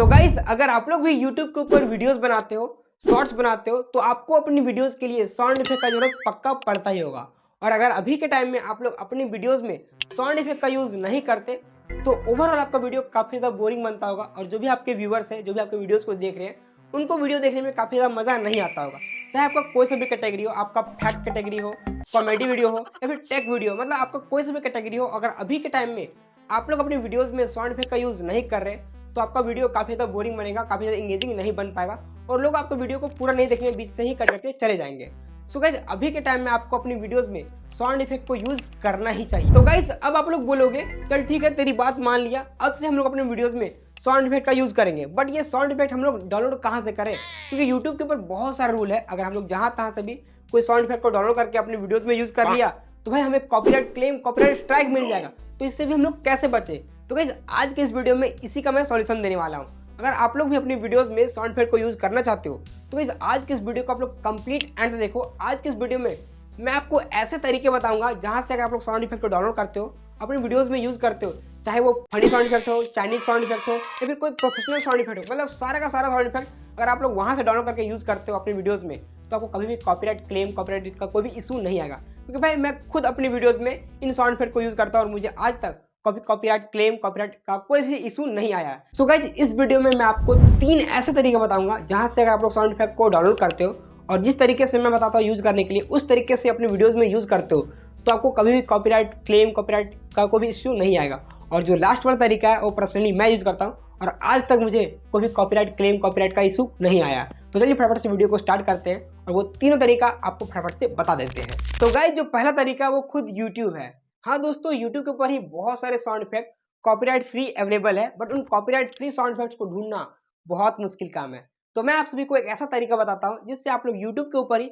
तो गाइस अगर आप लोग भी YouTube के ऊपर वीडियोस बनाते हो, शॉर्ट्स बनाते हो, तो आपको अपनी वीडियोस के लिए साउंड इफेक्ट का जरूरत पक्का पड़ता ही होगा। और अगर अभी के टाइम में आप लोग अपनी वीडियोस में साउंड इफेक्ट का यूज नहीं करते, तो ओवरऑल आपका वीडियो काफी ज्यादा बोरिंग बनता होगा और जो भी आपके व्यूअर्स हैं, जो भी आपके वीडियोस को देख रहे हैं, उनको वीडियो देखने में काफी ज्यादा मजा नहीं आता होगा। चाहे आपका कोई सा भी कैटेगरी हो, आपका फैक्ट कैटेगरी हो, कॉमेडी वीडियो हो या फिर टेक वीडियो, मतलब आपका कोई सा भी कैटेगरी हो, अगर अभी के टाइम में आप लोग अपनी वीडियोस में साउंड इफेक्ट का यूज नहीं कर रहे, तो आपका वीडियो काफी ज्यादा बोरिंग बनेगा, काफी ज्यादा इंगेजिंग नहीं बन पाएगा और लोग आपको वीडियो को पूरा नहीं देखने, बीच से ही कट करके चले जाएंगे। सो गाइज अभी के टाइम में आपको अपनी वीडियोस में साउंड इफेक्ट को यूज करना ही चाहिए। तो गाइज अब आप लोग बोलोगे चल ठीक है, तेरी बात मान लिया, अब से हम लोग अपने वीडियोस में साउंड इफेक्ट का यूज करेंगे, बट ये साउंड इफेक्ट हम लोग डाउनलोड कहाँ से करें? क्योंकि यूट्यूब के ऊपर बहुत सारा रूल है। अगर हम लोग जहां तहां से भी कोई साउंड इफेक्ट को डाउनलोड करके अपने वीडियोस में यूज कर लिया, तो भाई हमें कॉपीराइट क्लेम, कॉपीराइट स्ट्राइक मिल जाएगा। तो इससे भी हम लोग कैसे बचे? तो गाइज आज के इस वीडियो में इसी का मैं सॉल्यूशन देने वाला हूँ। अगर आप लोग भी अपनी वीडियोस में साउंड इफेक्ट को यूज करना चाहते हो, तो गाइज आज के इस वीडियो को आप लोग कंप्लीट एंड देखो। आज के इस वीडियो में मैं आपको ऐसे तरीके बताऊंगा जहां से अगर आप लोग साउंड इफेक्ट को डाउनलोड करते हो, अपनी वीडियोस में यूज करते हो, चाहे वो फनी साउंड इफेक्ट हो, चाइनीज साउंड इफेक्ट हो या फिर कोई प्रोफेशनल साउंड इफेक्ट हो, मतलब सारा का सारा साउंड इफेक्ट अगर आप लोग वहां से डाउनलोड करके यूज करते हो अपनी वीडियोस में, तो आपको कभी भी कॉपीराइट क्लेम, कॉपीराइट का कोई भी इशू नहीं आएगा। क्योंकि भाई मैं खुद अपनी वीडियोस में इन साउंड इफेक्ट को यूज करता हूं और मुझे आज तक कॉपीराइट क्लेम, कॉपीराइट का कोई भी इशू नहीं आया है। सो गाइज इस वीडियो में मैं आपको 3 ऐसे तरीके बताऊंगा जहां से अगर आप लोग साउंड इफेक्ट को डाउनलोड करते हो और जिस तरीके से मैं बताता हूँ यूज करने के लिए, उस तरीके से अपने वीडियोस में यूज करते हो, तो आपको कभी भी कॉपीराइट क्लेम, कॉपीराइट का कोई भी इश्यू नहीं आएगा। और जो लास्ट वाला तरीका है वो पर्सनली मैं यूज करता हूँ और आज तक मुझे कोई भी कॉपीराइट क्लेम, कॉपीराइट का इशू नहीं आया। तो चलिए फटाफट से वीडियो को स्टार्ट करते हैं और वो तीनों तरीका आपको फटाफट से बता देते हैं। तो गाइस जो पहला तरीका है वो खुद यूट्यूब है। हाँ दोस्तों, यूट्यूब के ऊपर ही बहुत सारे sound effect copyright free available है, बट उन कॉपीराइट फ्री साउंड इफेक्ट्स को ढूंढना बहुत मुश्किल काम है। तो मैं आप सभी को एक ऐसा तरीका बताता हूँ जिससे आप लोग यूट्यूब के ऊपर ही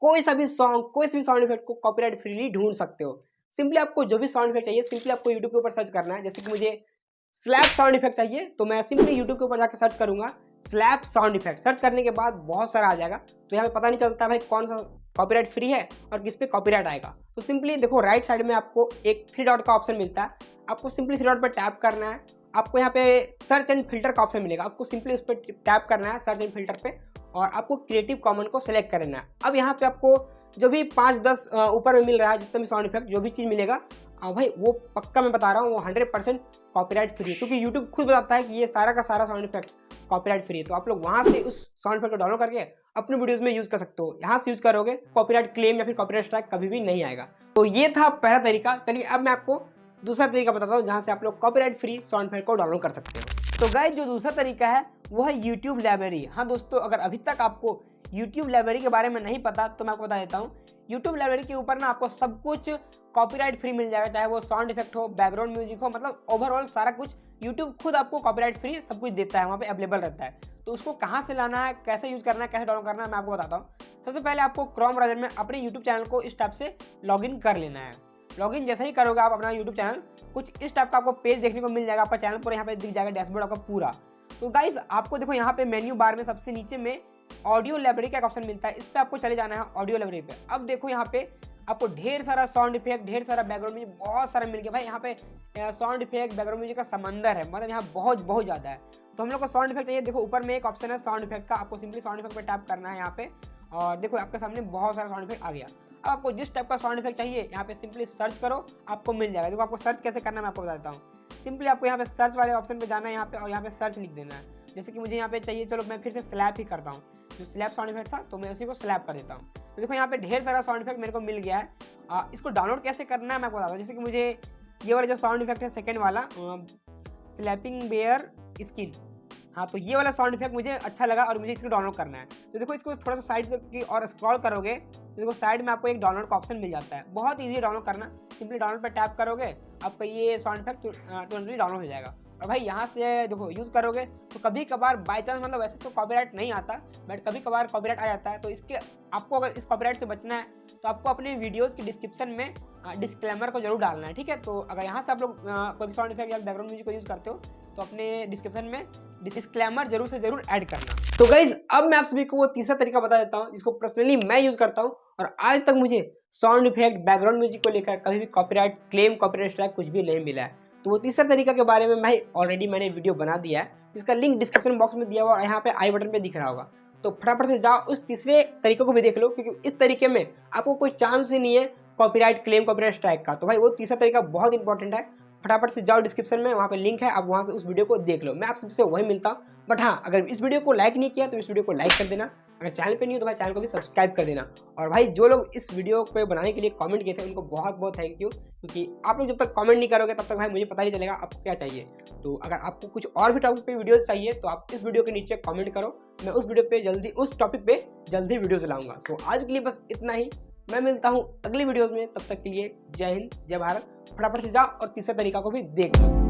कोई सा भी सॉन्ग, कोई सा भी साउंड इफेक्ट को कॉपीराइट फ्रीली ढूंढ सकते हो। सिंपली आपको जो भी साउंड इफेक्ट चाहिए, सिंपली आपको यूट्यूब के ऊपर सर्च करना है। जैसे कि मुझे स्लैप साउंड इफेक्ट चाहिए, तो मैं सिंपली यूट्यूब के ऊपर जाकर सर्च करूंगा स्लैप साउंड इफेक्ट। सर्च करने के बाद बहुत सारा आ जाएगा, तो यहाँ पे पता नहीं चलता भाई कौन सा कॉपीराइट फ्री है और किस पे कॉपीराइट आएगा। तो सिंपली देखो राइट साइड में आपको एक 3 डॉट का ऑप्शन मिलता है, आपको सिंपली 3 डॉट पर टैप करना है। आपको यहाँ पे सर्च एंड फिल्टर का ऑप्शन मिलेगा, आपको सिंपली उस पर टैप करना है सर्च एंड फिल्टर पे और आपको क्रिएटिव कॉमन को सिलेक्ट करना है। अब यहाँ पे आपको जो भी 5-10 ऊपर में मिल रहा है, जितना भी साउंड इफेक्ट जो भी चीज़ मिलेगा, भाई वो पक्का मैं बता रहा हूँ वो 100% कॉपीराइट फ्री है, क्योंकि यूट्यूब खुद बताता है कि ये सारा का सारा साउंड इफेक्ट कॉपीराइट फ्री है। तो आप लोग वहां से उस साउंड इफेक्ट को डाउनलोड करके अपने वीडियोस में यूज कर सकते हो। यहाँ से यूज करोगे कॉपीराइट क्लेम या फिर कॉपीराइट स्ट्राइक कभी भी नहीं आएगा। तो ये था पहला तरीका। चलिए अब मैं आपको दूसरा तरीका बताता हूँ जहाँ से आप लोग कॉपीराइट फ्री साउंड इफेक्ट को डाउनलोड कर सकते हो। तो गाइस जो दूसरा तरीका है वो है यूट्यूब लाइब्रेरी। हाँ दोस्तों, अगर अभी तक आपको यूट्यूब लाइब्रेरी के बारे में नहीं पता तो मैं आपको बता देता हूँ। यूट्यूब लाइब्रेरी के ऊपर ना आपको सब कुछ कॉपीराइट फ्री मिल जाएगा, चाहे वो साउंड इफेक्ट हो, बैकग्राउंड म्यूजिक हो, मतलब ओवरऑल सारा कुछ यूट्यूब खुद आपको कॉपीराइट फ्री सब कुछ देता है, वहाँ पे अवेलेबल रहता है। तो उसको कहाँ से लाना है, कैसे यूज करना है, कैसे डाउनलोड करना है, मैं आपको बताता हूँ। सबसे पहले आपको क्रोम ब्राउज़र में अपने यूट्यूब चैनल को इस टाइप से लॉगिन कर लेना है। लॉगिन जैसे ही करोगे आप अपना यूट्यूब चैनल, कुछ इस टाइप का आपको पेज देखने को मिल जाएगा। आपका चैनल पूरा यहाँ पे दिख जाएगा, डैशबोर्ड आपका पूरा। तो गाइज आपको देखो यहाँ पे मेन्यू बार में सबसे नीचे में ऑडियो लाइब्रेरी का एक ऑप्शन मिलता है, इस पर आपको चले जाना है ऑडियो लाइब्रेरी पे। अब देखो यहाँ पे आपको ढेर सारा साउंड इफेक्ट, ढेर सारा बैकग्राउंड म्यूजिक, बहुत सारा मिल गया भाई। यहाँ पे साउंड इफेक्ट, बैकग्राउंड म्यूजिक का समंदर है, मतलब यहाँ बहुत ज़्यादा है। तो हम लोग को साउंड इफेक्ट चाहिए, देखो ऊपर में एक ऑप्शन है साउंड इफेक्ट का, आपको सिंपली साउंड इफेक्ट पे टैप करना है यहाँ पे और देखो आपके सामने बहुत सारा साउंड इफेक्ट आ गया। अब आपको जिस टाइप का साउंड इफेक्ट चाहिए यहाँ पे सिंपली सर्च करो, आपको मिल जाएगा। देखो आपको सर्च कैसे करना है मैं आपको बता देता हूँ। सिंपली आपको यहाँ पे सर्च वाले ऑप्शन पे जाना है यहाँ पे और यहाँ पे सर्च लिख देना है। जैसे कि मुझे यहाँ पे चाहिए, चलो मैं फिर से स्लैप ही करता हूँ, जो स्लैप साउंड इफेक्ट था तो मैं उसी को स्लैप कर देता हूँ। तो देखो यहाँ पे ढेर सारा साउंड इफेक्ट मेरे को मिल गया है। इसको डाउनलोड कैसे करना है मैं आपको बताता हूँ। जैसे कि मुझे ये वाला जो साउंड इफेक्ट है सेकेंड वाला, स्लैपिंग बेयर स्किन, हाँ तो ये वाला साउंड इफेक्ट मुझे अच्छा लगा और मुझे इसको डाउनलोड करना है। तो देखो इसको थोड़ा सा साइड की और स्क्रॉल करोगे तो देखो साइड में आपको एक डाउनलोड का ऑप्शन मिल जाता है। बहुत ईजी डाउनलोड करना, सिंपली डाउनलोड पर टैप करोगे आपका ये साउंड इफेक्ट तुरंत डाउनलोड हो जाएगा। और भाई यहाँ से देखो यूज़ करोगे तो कभी कभार बाई चांस, मतलब वैसे तो कॉपीराइट नहीं आता बट कभी कभार कॉपीराइट आ जाता है। तो इसके आपको अगर इस कॉपीराइट से बचना है तो आपको अपने वीडियोस की डिस्क्रिप्शन में डिस्क्लेमर को जरूर डालना है, ठीक है। तो अगर यहाँ से आप लोग कोई भी साउंड इफेक्ट या बैकग्राउंड म्यूजिक को यूज़ करते हो तो अपने डिस्क्रिप्शन में डिस्क्लेमर जरूर से जरूर ऐड करना। तो गाइज अब मैं आप सभी को वो तीसरा तरीका बता देता हूँ जिसको पर्सनली मैं यूज़ करता हूँ और आज तक मुझे साउंड इफेक्ट, बैकग्राउंड म्यूजिक को लेकर कभी भी कॉपीराइट क्लेम, कॉपीराइट स्ट्राइक कुछ भी नहीं मिला है। तो वो तीसरा तरीका के बारे में मैंने वीडियो बना दिया है, जिसका लिंक डिस्क्रिप्शन बॉक्स में दिया हुआ और यहाँ पे आई बटन पे दिख रहा होगा। तो फटाफट से जाओ उस तीसरे तरीके को भी देख लो, क्योंकि इस तरीके में आपको कोई चांस ही नहीं है कॉपीराइट क्लेम, कॉपीराइट स्ट्राइक का। तो भाई वो तीसरा तरीका बहुत इंपॉर्टेंट है। फटाफट से जाओ डिस्क्रिप्शन में, वहाँ पे लिंक है, आप वहाँ से उस वीडियो को देख लो। मैं आप सबसे वही मिलता हूँ। बट हाँ, अगर इस वीडियो को लाइक नहीं किया तो इस वीडियो को लाइक कर देना। अगर चैनल पे नहीं हो तो भाई चैनल को भी सब्सक्राइब कर देना। और भाई जो लोग इस वीडियो को बनाने के लिए कमेंट किए थे उनको बहुत बहुत थैंक यू, क्योंकि आप लोग जब तक कमेंट नहीं करोगे तब तक भाई मुझे पता नहीं चलेगा आपको क्या चाहिए। तो अगर आपको कुछ और भी टॉपिक पे वीडियोस चाहिए तो आप इस वीडियो के नीचे कमेंट करो, मैं उस वीडियो पे जल्दी, उस टॉपिक पे जल्दी वीडियोस लाऊंगा। सो आज के लिए बस इतना ही। मैं मिलता हूँ अगली वीडियोस में, तब तक के लिए जय हिंद, जय भारत। फटाफट से जाओ और तीसरा तरीका को भी देख लो।